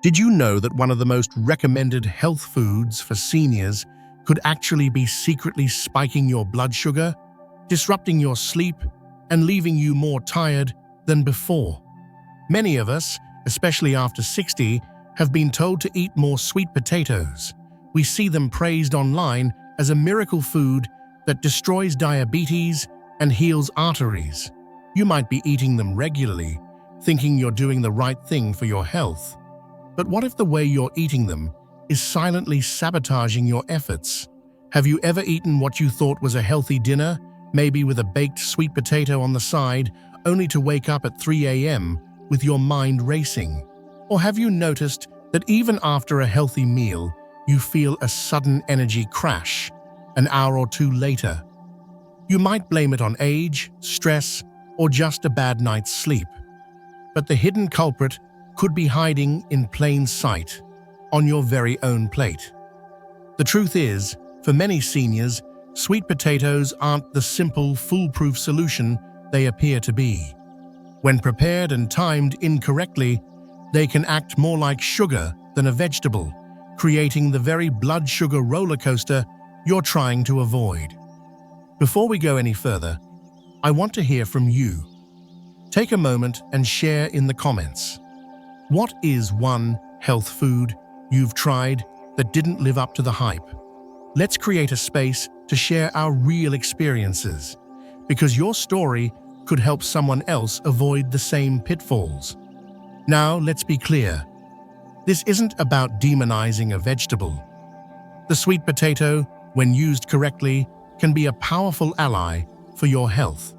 Did you know that one of the most recommended health foods for seniors could actually be secretly spiking your blood sugar, disrupting your sleep, and leaving you more tired than before? Many of us, especially after 60, have been told to eat more sweet potatoes. We see them praised online as a miracle food that destroys diabetes and heals arteries. You might be eating them regularly, thinking you're doing the right thing for your health. But what if the way you're eating them is silently sabotaging your efforts? Have you ever eaten what you thought was a healthy dinner, maybe with a baked sweet potato on the side, only to wake up at 3 a.m. with your mind racing? Or have you noticed that even after a healthy meal, you feel a sudden energy crash an hour or two later? You might blame it on age, stress, or just a bad night's sleep. But the hidden culprit could be hiding in plain sight on your very own plate. The truth is, for many seniors, sweet potatoes aren't the simple, foolproof solution they appear to be. When prepared and timed incorrectly, they can act more like sugar than a vegetable, creating the very blood sugar roller coaster you're trying to avoid. Before we go any further, I want to hear from you. Take a moment and share in the comments. What is one health food you've tried that didn't live up to the hype? Let's create a space to share our real experiences, because your story could help someone else avoid the same pitfalls. Now, let's be clear. This isn't about demonizing a vegetable. The sweet potato, when used correctly, can be a powerful ally for your health.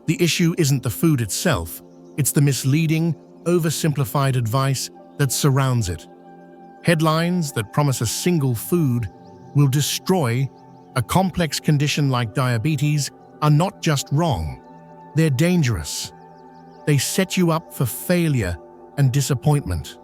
The issue isn't the food itself, it's the misleading, oversimplified advice that surrounds it. Headlines that promise a single food will destroy a complex condition like diabetes are not just wrong, they're dangerous. They set you up for failure and disappointment.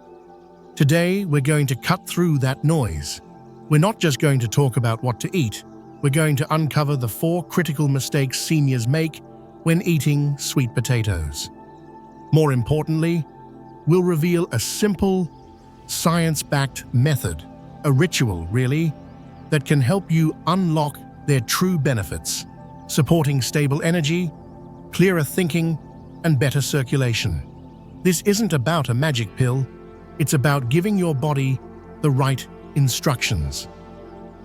Today, we're going to cut through that noise. We're not just going to talk about what to eat, we're going to uncover the 4 critical mistakes seniors make when eating sweet potatoes. More importantly, we'll reveal a simple, science-backed method, a ritual, really, that can help you unlock their true benefits, supporting stable energy, clearer thinking, and better circulation. This isn't about a magic pill, it's about giving your body the right instructions.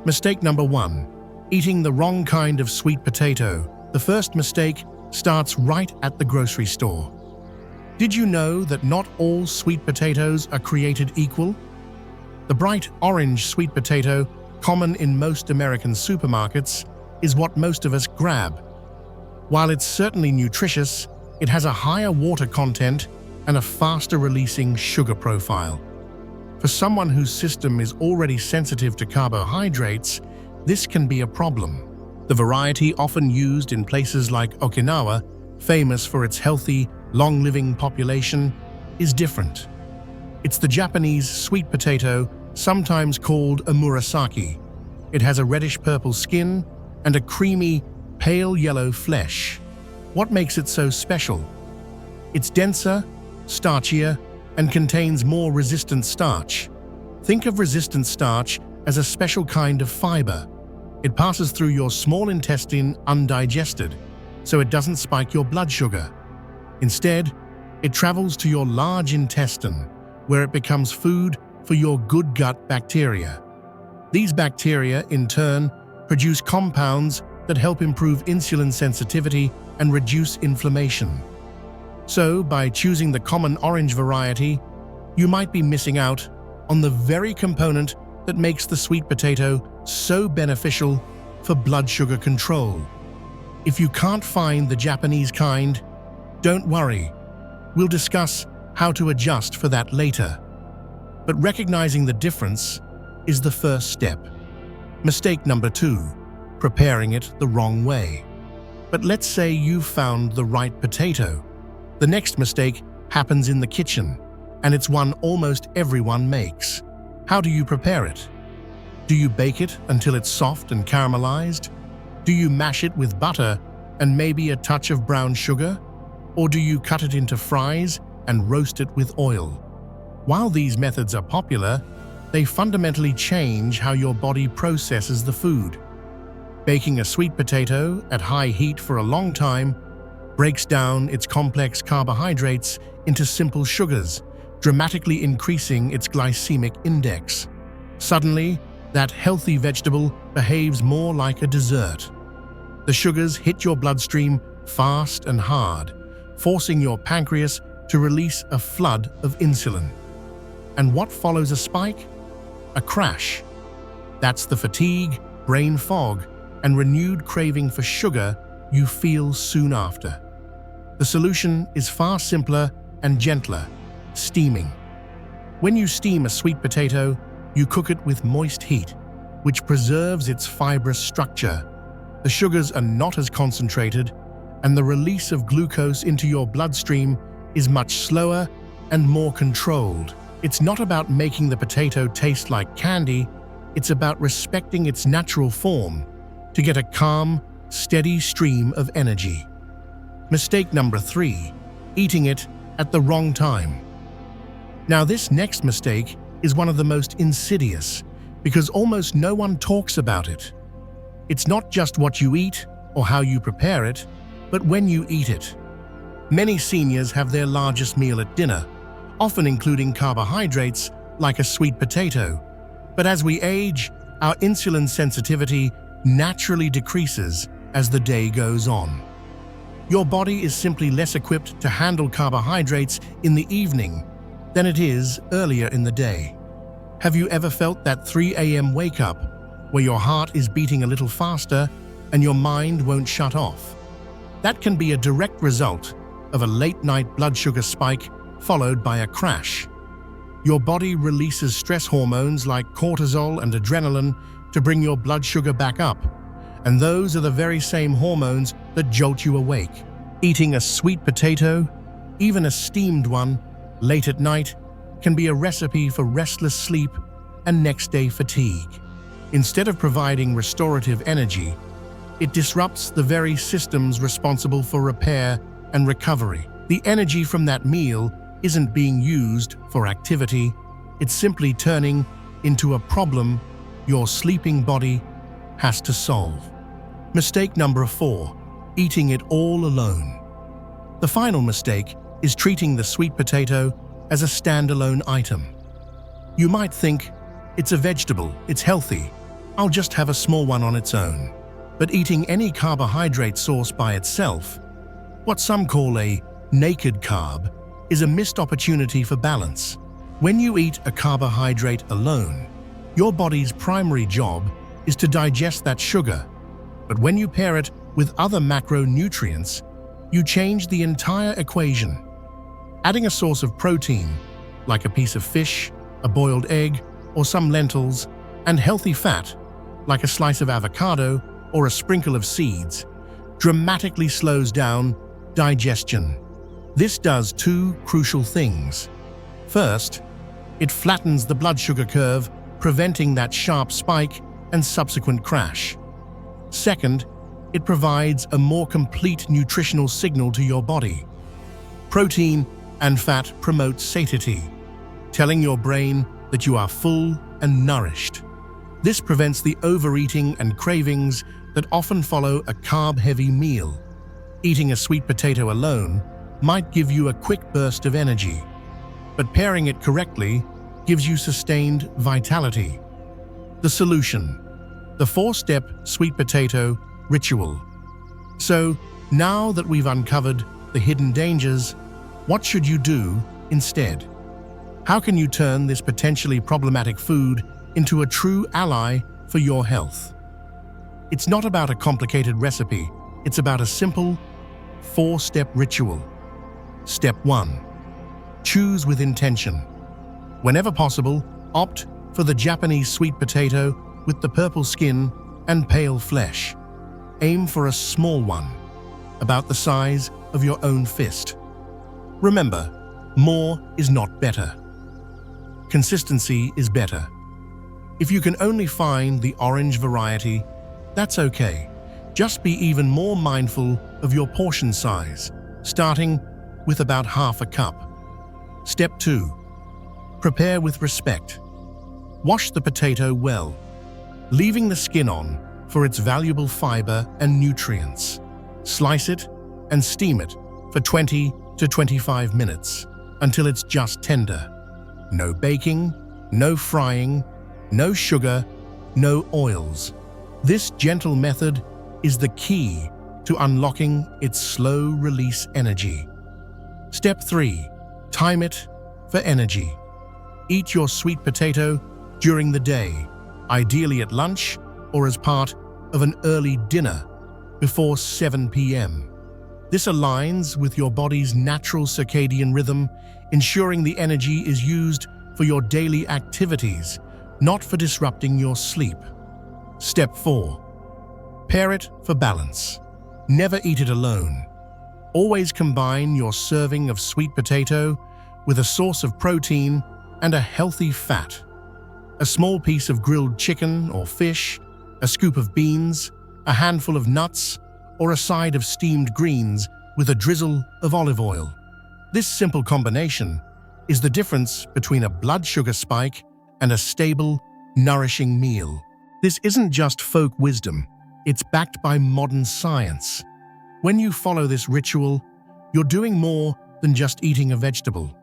Mistake number 1, eating the wrong kind of sweet potato. The first mistake starts right at the grocery store. Did you know that not all sweet potatoes are created equal? The bright orange sweet potato, common in most American supermarkets, is what most of us grab. While it's certainly nutritious, it has a higher water content and a faster releasing sugar profile. For someone whose system is already sensitive to carbohydrates, this can be a problem. The variety often used in places like Okinawa, famous for its healthy, long-living population, is different. It's the Japanese sweet potato, sometimes called a murasaki. It has a reddish-purple skin and a creamy, pale yellow flesh. What makes it so special? It's denser, starchier, and contains more resistant starch. Think of resistant starch as a special kind of fiber. It passes through your small intestine undigested, so it doesn't spike your blood sugar. Instead, it travels to your large intestine, where it becomes food for your good gut bacteria. These bacteria, in turn, produce compounds that help improve insulin sensitivity and reduce inflammation. So, by choosing the common orange variety, you might be missing out on the very component that makes the sweet potato so beneficial for blood sugar control. If you can't find the Japanese kind, don't worry. We'll discuss how to adjust for that later. But recognizing the difference is the first step. Mistake number 2, preparing it the wrong way. But let's say you've found the right potato. The next mistake happens in the kitchen, and it's one almost everyone makes. How do you prepare it? Do you bake it until it's soft and caramelized? Do you mash it with butter and maybe a touch of brown sugar? Or do you cut it into fries and roast it with oil? While these methods are popular, they fundamentally change how your body processes the food. Baking a sweet potato at high heat for a long time breaks down its complex carbohydrates into simple sugars, dramatically increasing its glycemic index. Suddenly, that healthy vegetable behaves more like a dessert. The sugars hit your bloodstream fast and hard, forcing your pancreas to release a flood of insulin. And what follows a spike? A crash. That's the fatigue, brain fog, and renewed craving for sugar you feel soon after. The solution is far simpler and gentler: steaming. When you steam a sweet potato, you cook it with moist heat, which preserves its fibrous structure. The sugars are not as concentrated, and the release of glucose into your bloodstream is much slower and more controlled. It's not about making the potato taste like candy, it's about respecting its natural form to get a calm, steady stream of energy. Mistake number 3, eating it at the wrong time. Now, this next mistake is one of the most insidious because almost no one talks about it. It's not just what you eat or how you prepare it, but when you eat it. Many seniors have their largest meal at dinner, often including carbohydrates like a sweet potato. But as we age, our insulin sensitivity naturally decreases as the day goes on. Your body is simply less equipped to handle carbohydrates in the evening than it is earlier in the day. Have you ever felt that 3 a.m. wake-up where your heart is beating a little faster and your mind won't shut off? That can be a direct result of a late-night blood sugar spike followed by a crash. Your body releases stress hormones like cortisol and adrenaline to bring your blood sugar back up, and those are the very same hormones that jolt you awake. Eating a sweet potato, even a steamed one, late at night can be a recipe for restless sleep and next-day fatigue. Instead of providing restorative energy, it disrupts the very systems responsible for repair and recovery. The energy from that meal isn't being used for activity, it's simply turning into a problem your sleeping body has to solve. Mistake number 4, eating it all alone. The final mistake is treating the sweet potato as a standalone item. You might think, it's a vegetable, it's healthy, I'll just have a small one on its own. But eating any carbohydrate source by itself, what some call a naked carb, is a missed opportunity for balance. When you eat a carbohydrate alone, your body's primary job is to digest that sugar. But when you pair it with other macronutrients, you change the entire equation. Adding a source of protein, like a piece of fish, a boiled egg, or some lentils, and healthy fat, like a slice of avocado or a sprinkle of seeds, dramatically slows down digestion. This does 2 crucial things. First, it flattens the blood sugar curve, preventing that sharp spike and subsequent crash. Second, it provides a more complete nutritional signal to your body. Protein and fat promote satiety, telling your brain that you are full and nourished. This prevents the overeating and cravings that often follow a carb-heavy meal. Eating a sweet potato alone might give you a quick burst of energy, but pairing it correctly gives you sustained vitality. The solution: the 4-step sweet potato ritual. So, now that we've uncovered the hidden dangers, what should you do instead? How can you turn this potentially problematic food into a true ally for your health? It's not about a complicated recipe, it's about a simple 4-step ritual. Step 1. Choose with intention. Whenever possible, opt for the Japanese sweet potato with the purple skin and pale flesh. Aim for a small one, about the size of your own fist. Remember, more is not better. Consistency is better. If you can only find the orange variety, that's okay. Just be even more mindful of your portion size, starting with about half a cup. Step 2. prepare with respect. Wash the potato well, leaving the skin on for its valuable fiber and nutrients. Slice it and steam it for 20 to 25 minutes until it's just tender. No baking, no frying, no sugar, no oils. This gentle method is the key to unlocking its slow-release energy. Step 3. Time it for energy. Eat your sweet potato during the day, ideally at lunch or as part of an early dinner before 7 p.m. This aligns with your body's natural circadian rhythm, ensuring the energy is used for your daily activities, not for disrupting your sleep. Step 4. Pair it for balance. Never eat it alone. Always combine your serving of sweet potato with a source of protein and a healthy fat. A small piece of grilled chicken or fish, a scoop of beans, a handful of nuts, or a side of steamed greens with a drizzle of olive oil. This simple combination is the difference between a blood sugar spike and a stable, nourishing meal. This isn't just folk wisdom, it's backed by modern science. When you follow this ritual, you're doing more than just eating a vegetable.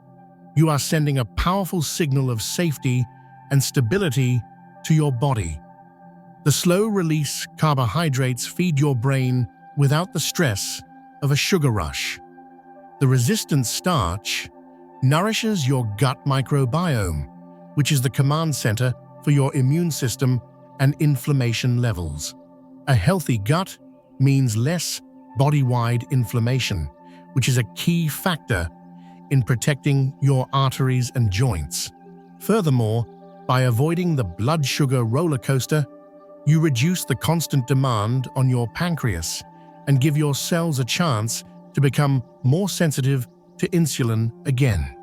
You are sending a powerful signal of safety and stability to your body. The slow-release carbohydrates feed your brain without the stress of a sugar rush. The resistant starch nourishes your gut microbiome, which is the command center for your immune system and inflammation levels. A healthy gut means less body-wide inflammation, which is a key factor in protecting your arteries and joints. Furthermore, by avoiding the blood sugar roller coaster, you reduce the constant demand on your pancreas and give your cells a chance to become more sensitive to insulin again.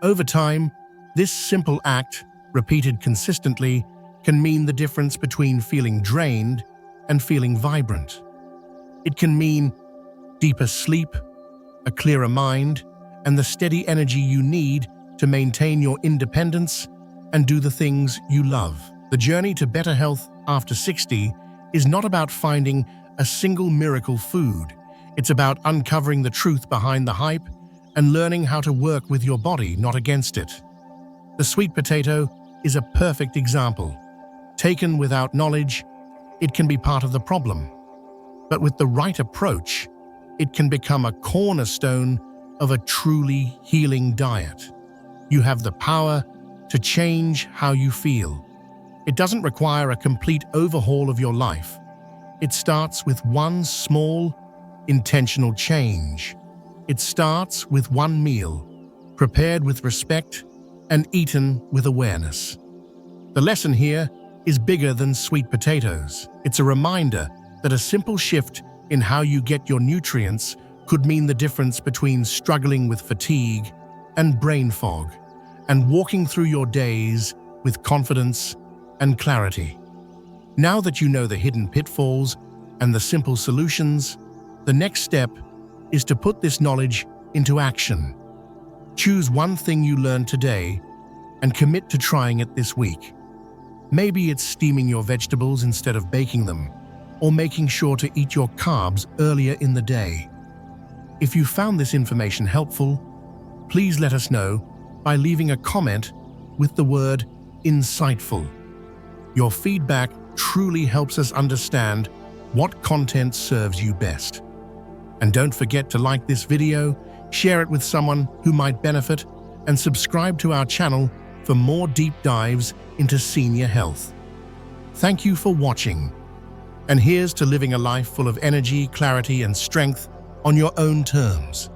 Over time, this simple act, repeated consistently, can mean the difference between feeling drained and feeling vibrant. It can mean deeper sleep, a clearer mind, and the steady energy you need to maintain your independence and do the things you love. The journey to better health after 60 is not about finding a single miracle food. It's about uncovering the truth behind the hype and learning how to work with your body, not against it. The sweet potato is a perfect example. Taken without knowledge, it can be part of the problem. But with the right approach, it can become a cornerstone of a truly healing diet. You have the power to change how you feel. It doesn't require a complete overhaul of your life. It starts with one small, intentional change. It starts with one meal, prepared with respect and eaten with awareness. The lesson here is bigger than sweet potatoes. It's a reminder that a simple shift in how you get your nutrients could mean the difference between struggling with fatigue and brain fog, and walking through your days with confidence and clarity. Now that you know the hidden pitfalls and the simple solutions, the next step is to put this knowledge into action. Choose one thing you learned today and commit to trying it this week. Maybe it's steaming your vegetables instead of baking them, or making sure to eat your carbs earlier in the day. If you found this information helpful, please let us know by leaving a comment with the word insightful. Your feedback truly helps us understand what content serves you best. And don't forget to like this video, share it with someone who might benefit, and subscribe to our channel for more deep dives into senior health. Thank you for watching. And here's to living a life full of energy, clarity, and strength on your own terms.